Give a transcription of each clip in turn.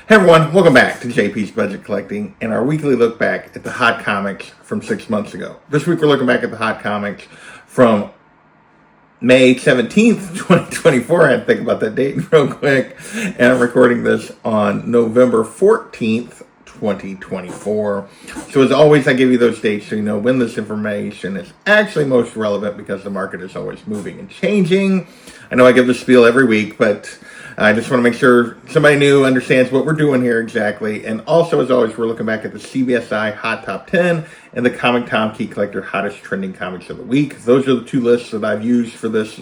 Hey everyone, welcome back to JP's Budget Collecting and our weekly look back at the hot comics from 6 months ago. This week we're looking back at the hot comics from May 17th, 2024. I had to think about that date real quick. And I'm recording this on November 14th, 2024. So as always, I give you those dates so you know when this information is actually most relevant because the market is always moving and changing. I know I give the spiel every week, but I just want to make sure somebody new understands what we're doing here exactly. And also, as always, we're looking back at the CBSI Hot Top 10 and the Comic Tom Key Collector Hottest Trending Comics of the Week. Those are the two lists that I've used for this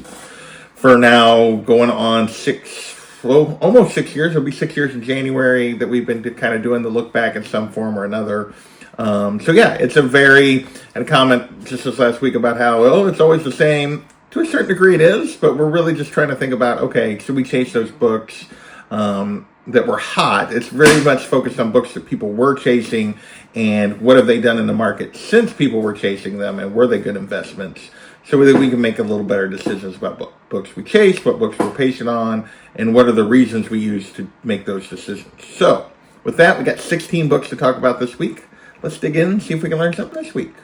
for now going on almost 6 years. It'll be 6 years in January that we've been kind of doing the look back in some form or another. So yeah, it's a I had a comment just this last week about how, well, it's always the same. To a certain degree it is, but we're really just trying to think about, okay, should we chase those books that were hot? It's very much focused on books that people were chasing and what have they done in the market since people were chasing them and were they good investments? So that we can make a little better decisions about what books we chase, what books we're patient on, and what are the reasons we use to make those decisions. So with that, we got 16 books to talk about this week. Let's dig in and see if we can learn something this week.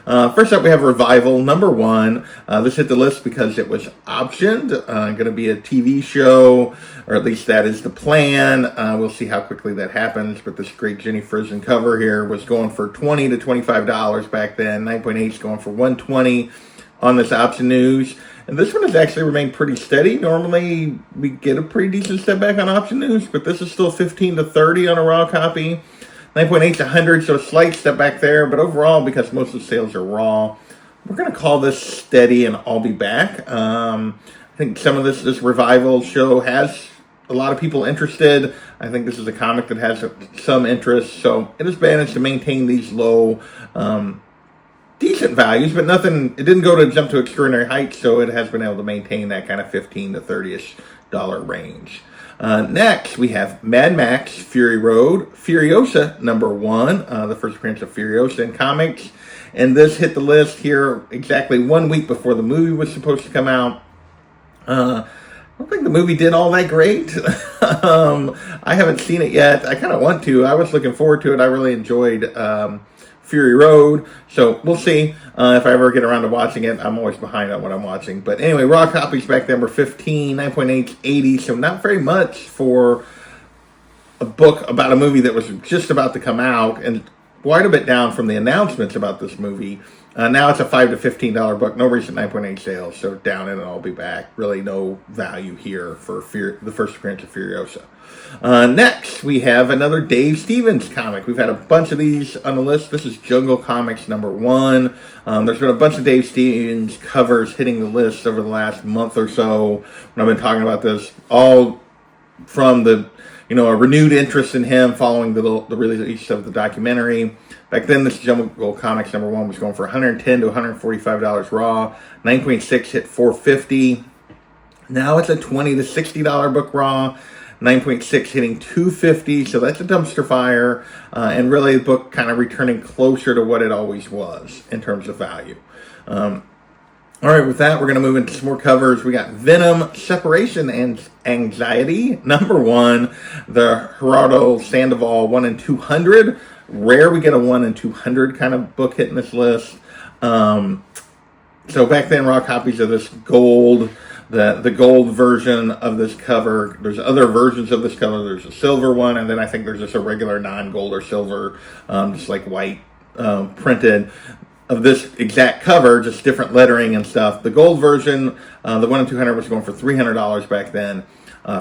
First up, we have Revival #1. This hit the list because it was optioned. Going to be a TV show, or at least that is the plan. We'll see how quickly that happens. But this great Jenny Frison cover here was going for $20 to $25 back then. 9.8 is going for $120 on this option news. And this one has actually remained pretty steady. Normally, we get a pretty decent step back on option news, but this is still 15 to 30 on a raw copy. 9.8 to 100, so a slight step back there. But overall, because most of the sales are raw, we're going to call this steady and I'll be back. I think some of this Revival show has a lot of people interested. I think this is a comic that has some interest. So it has managed to maintain these low, decent values, but nothing, it didn't jump to extraordinary heights. So it has been able to maintain that kind of 15 to 30-ish dollar range. Next, we have Mad Max Fury Road, Furiosa #1, the first appearance of Furiosa in comics. And this hit the list here exactly 1 week before the movie was supposed to come out. I don't think the movie did all that great. I haven't seen it yet. I kind of want to. I was looking forward to it. I really enjoyed Fury Road. So we'll see if I ever get around to watching it. I'm always behind on what I'm watching. But anyway, raw copies back then were 15, 9.8, 80. So not very much for a book about a movie that was just about to come out, and quite a bit down from the announcements about this movie. Now it's a $5 to $15 book. No recent 9.8 sales. So down and I'll be back. Really no value here for the first appearance of Furiosa. Next, we have another Dave Stevens comic. We've had a bunch of these on the list. This is Jungle Comics #1. There's been a bunch of Dave Stevens covers hitting the list over the last month or so when I've been talking about this, all from a renewed interest in him following the release of the documentary. Back then, this Jungle Comics #1 was going for $110 to $145 raw. 9.6 hit $450. Now it's a $20 to $60 book raw. 9.6 hitting $250, so that's a dumpster fire, and really the book kind of returning closer to what it always was in terms of value. All right, with that, we're going to move into some more covers. We got Venom Separation and Anxiety #1, the Gerardo Sandoval 1 in 200. Rare we get a 1 in 200 kind of book hitting this list. So back then, raw copies of this gold. The gold version of this cover. There's other versions of this cover. There's a silver one, and then I think there's just a regular non-gold or silver, just like white printed of this exact cover, just different lettering and stuff. The gold version, the 1 in 200 was going for $300 back then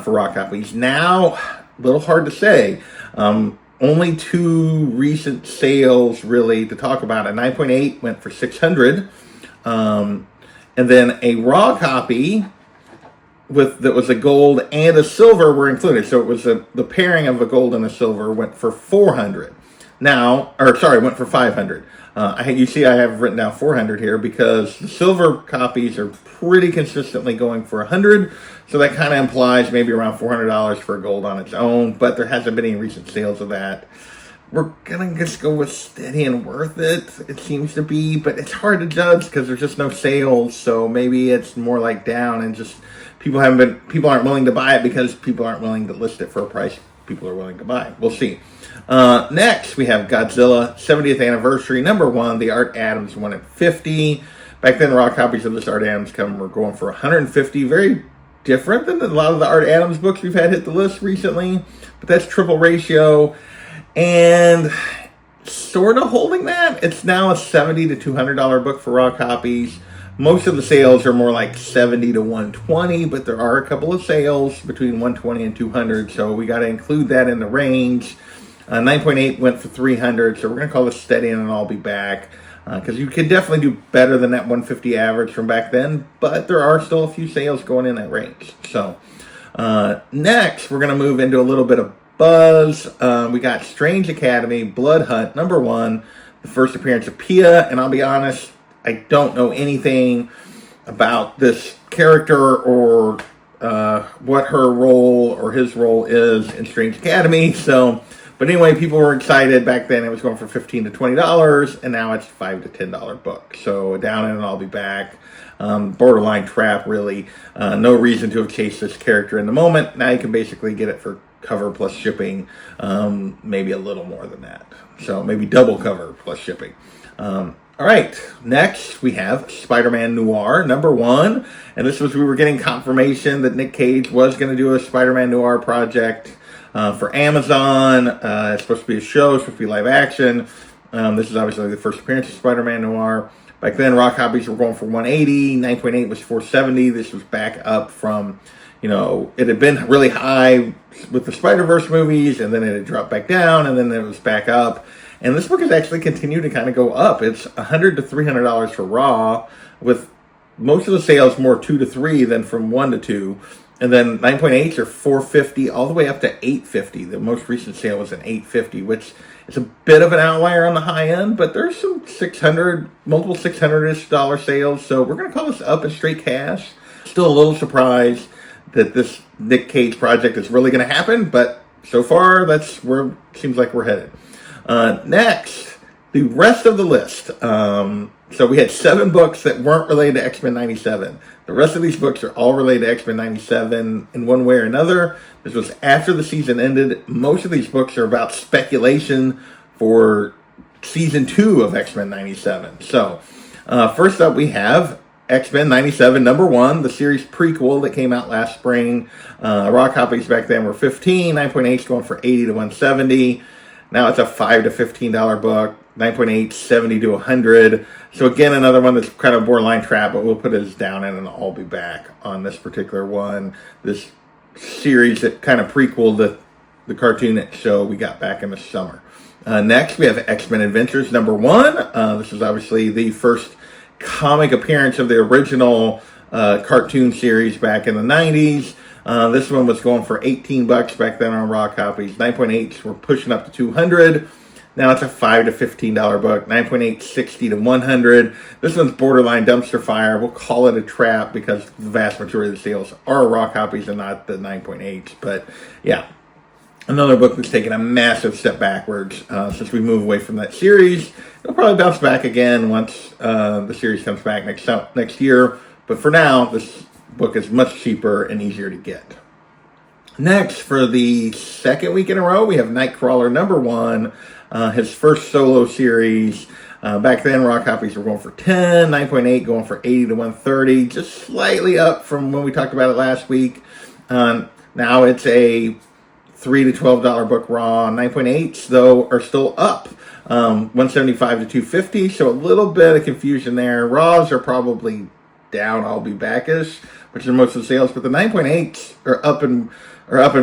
for raw copies. Now, a little hard to say. Only two recent sales really to talk about. A 9.8 went for $600, and then a raw copy that was a gold and a silver were included. So it was the pairing of a gold and a silver went for $400. Went for $500. You see I have written down $400 here because the silver copies are pretty consistently going for $100. So that kind of implies maybe around $400 for a gold on its own, but there hasn't been any recent sales of that. We're going to just go with steady and worth it seems to be, but it's hard to judge because there's just no sales. So maybe it's more like down and just people aren't willing to buy it because people aren't willing to list it for a price people are willing to buy. We'll see. Next, we have Godzilla 70th Anniversary, #1, the Art Adams one at 50. Back then, raw copies of this Art Adams cover were going for 150. Very different than a lot of the Art Adams books we've had hit the list recently. But that's triple ratio. And sort of holding that. It's now a $70 to $200 book for raw copies. Most of the sales are more like 70 to 120, but there are a couple of sales between 120 and 200, so we got to include that in the range. 9.8 went for 300, so we're going to call this steady and I'll be back, because you can definitely do better than that 150 average from back then, but there are still a few sales going in that range. So next, we're going to move into a little bit of buzz. We got Strange Academy, Blood Hunt, #1, the first appearance of Pia, and I'll be honest, I don't know anything about this character or what her role or his role is in Strange Academy. So, but anyway, people were excited back then. It was going for $15 to $20, and now it's $5 to $10 book. So down in and I'll be back. Borderline trap, really. No reason to have chased this character in the moment. Now you can basically get it for cover plus shipping, maybe a little more than that. So maybe double cover plus shipping. All right, next we have Spider-Man Noir, #1. And this was, we were getting confirmation that Nick Cage was going to do a Spider-Man Noir project for Amazon. It's supposed to be a show, it's supposed to be live action. This is obviously the first appearance of Spider-Man Noir. Back then, raw copies were going for 180, 9.8 was 470. This was back up from, it had been really high with the Spider-Verse movies, and then it had dropped back down, and then it was back up. And this book has actually continued to kind of go up. It's $100 to $300 for raw, with most of the sales more 2 to 3 than from 1 to 2. And then 9.8s are $450 all the way up to $850. The most recent sale was an $850, which is a bit of an outlier on the high end, but there's some multiple $600-ish sales. So we're going to call this up as straight cash. Still a little surprised that this Nick Cage project is really going to happen, but so far that's where it seems like we're headed. Next, the rest of the list. So we had 7 books that weren't related to X-Men 97. The rest of these books are all related to X-Men 97 in one way or another. This was after the season ended. Most of these books are about speculation for season 2 of X-Men 97. So, first up we have X-Men 97 #1, the series prequel that came out last spring. Raw copies back then were 15, 9.8 going for 80 to 170. Now it's a $5 to $15 book, 9.8, 70 to 100. So again, another one that's kind of borderline trap, but we'll put it as down in and I'll be back on this particular one. This series that kind of prequeled the cartoon show we got back in the summer. Next, we have X-Men Adventures #1. This is obviously the first comic appearance of the original cartoon series back in the 90s. This one was going for $18 back then on raw copies. 9.8s were pushing up to 200. Now it's a $5 to $15 book. 9.8, 60 to 100. This one's borderline dumpster fire. We'll call it a trap because the vast majority of the sales are raw copies and not the 9.8s. But yeah, another book that's taken a massive step backwards since we move away from that series. It'll probably bounce back again once the series comes back next year. But for now, this book is much cheaper and easier to get. Next, for the second week in a row, we have Nightcrawler #1, his first solo series. Back then, raw copies were going for 10, 9.8 going for 80 to 130, just slightly up from when we talked about it last week. Now it's a $3 to $12 book raw. 9.8s, though, are still up. 175 to 250, so a little bit of confusion there. Raws are probably down, I'll be backish, which are most of the sales, but the 9.8s are up and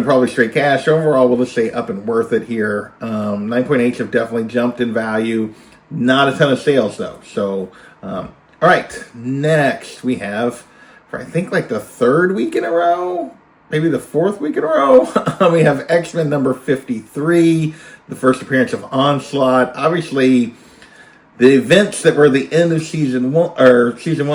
probably straight cash. Overall, we'll just say up and worth it here. 9.8s have definitely jumped in value. Not a ton of sales though. So, all right. Next, we have, for I think like the third week in a row, maybe the fourth week in a row, we have X-Men #53, the first appearance of Onslaught. Obviously, the events that were the end of season one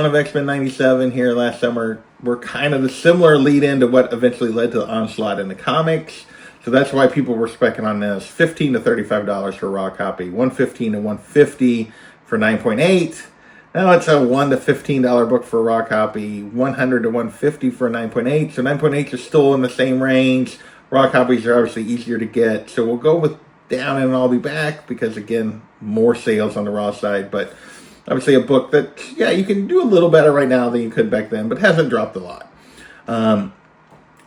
of X-Men 97 here last summer were kind of the similar lead-in to what eventually led to the Onslaught in the comics. So that's why people were specking on this. $15 to $35 for a raw copy, $115 to $150 for 9.8. Now it's a $1 to $15 book for a raw copy, $100 to $150 for a 9.8. So 9.8s are still in the same range. Raw copies are obviously easier to get, so we'll go with Down and I'll Be Back because, again, more sales on the Raw side. But obviously a book that, yeah, you can do a little better right now than you could back then, but hasn't dropped a lot. All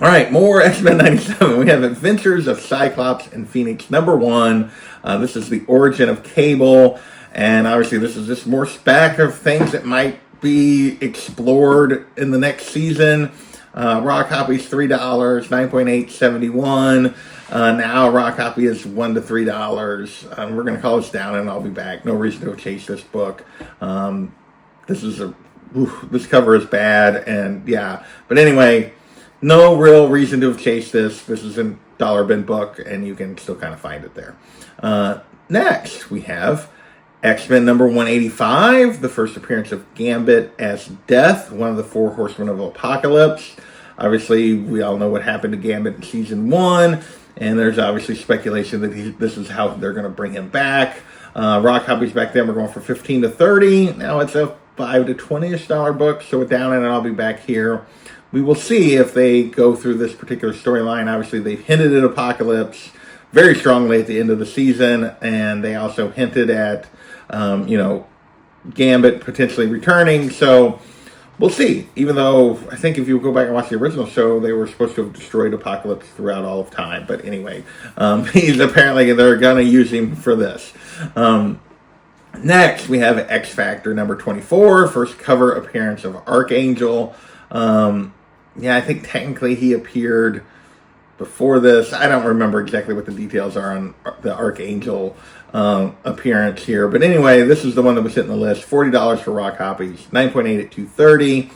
right, more X-Men 97. We have Adventures of Cyclops and Phoenix #1. This is the origin of Cable, and obviously this is just more spec of things that might be explored in the next season. Raw copy's $3, 9.871. Now raw copy is $1 to $3. We're going to call this Down and I'll Be Back. No reason to chase this book. This cover is bad, and yeah. But anyway, no real reason to have chased this. This is a dollar bin book, and you can still kind of find it there. Next, we have X-Men #185, the first appearance of Gambit as Death, one of the 4 Horsemen of Apocalypse. Obviously, we all know what happened to Gambit in Season 1, and there's obviously speculation that this is how they're going to bring him back. Raw copies back then were going for $15 to $30. Now it's a $5 to $20-ish book, so with Down and I'll Be Back here. We will see if they go through this particular storyline. Obviously, they've hinted at Apocalypse very strongly at the end of the season, and they also hinted at, Gambit potentially returning. So we'll see. Even though I think if you go back and watch the original show, they were supposed to have destroyed Apocalypse throughout all of time. But anyway, they're going to use him for this. Next, we have X Factor #24, first cover appearance of Archangel. I think technically he appeared before this. I don't remember exactly what the details are on the Archangel appearance here. But anyway, this is the one that was hitting the list. $40 for raw copies, 9.8 at $230.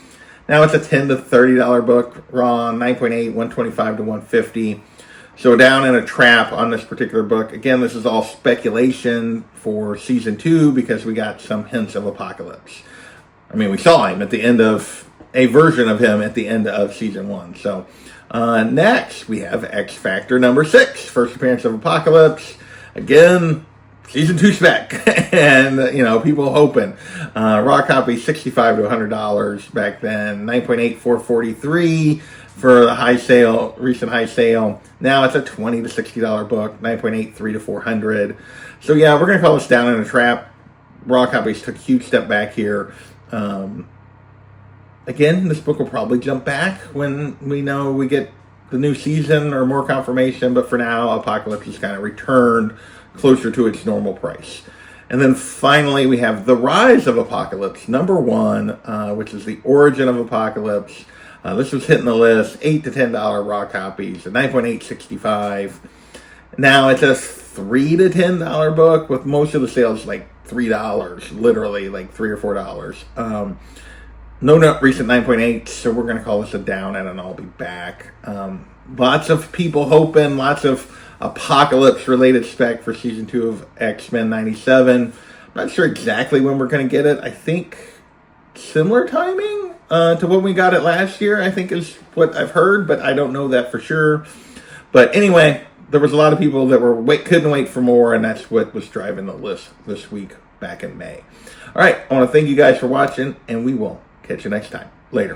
Now it's a $10 to $30 book, raw, 9.8, 125 to 150. So Down in a Trap on this particular book. Again, this is all speculation for Season 2 because we got some hints of Apocalypse. I mean, we saw him at the end of a version of him at the end of Season 1. So next, we have X Factor #6, first appearance of Apocalypse. Again, Season 2 spec. And, people hoping. Raw copy, $65 to $100 back then. 9.8, 443 for the high sale, recent high sale. Now it's a $20 to $60 book. 9.8, 3 to 400. So yeah, we're going to call this Down in a Trap. Raw copies took a huge step back here. Again, this book will probably jump back when we know we get the new season or more confirmation, but for now, Apocalypse has kind of returned closer to its normal price. And then finally, we have The Rise of Apocalypse, #1, which is the origin of Apocalypse. This was hitting the list, $8 to $10 raw copies, a 9.865. Now it's a $3 to $10 book, with most of the sales like $3, literally like $3 or $4. No recent 9.8, so we're going to call this a Down and I'll Be Back. Lots of people hoping, lots of Apocalypse-related spec for Season 2 of X-Men 97. I'm not sure exactly when we're going to get it. I think similar timing to when we got it last year, I think is what I've heard, but I don't know that for sure. But anyway, there was a lot of people that couldn't wait for more, and that's what was driving the list this week back in May. All right, I want to thank you guys for watching, and we will catch you next time. Later.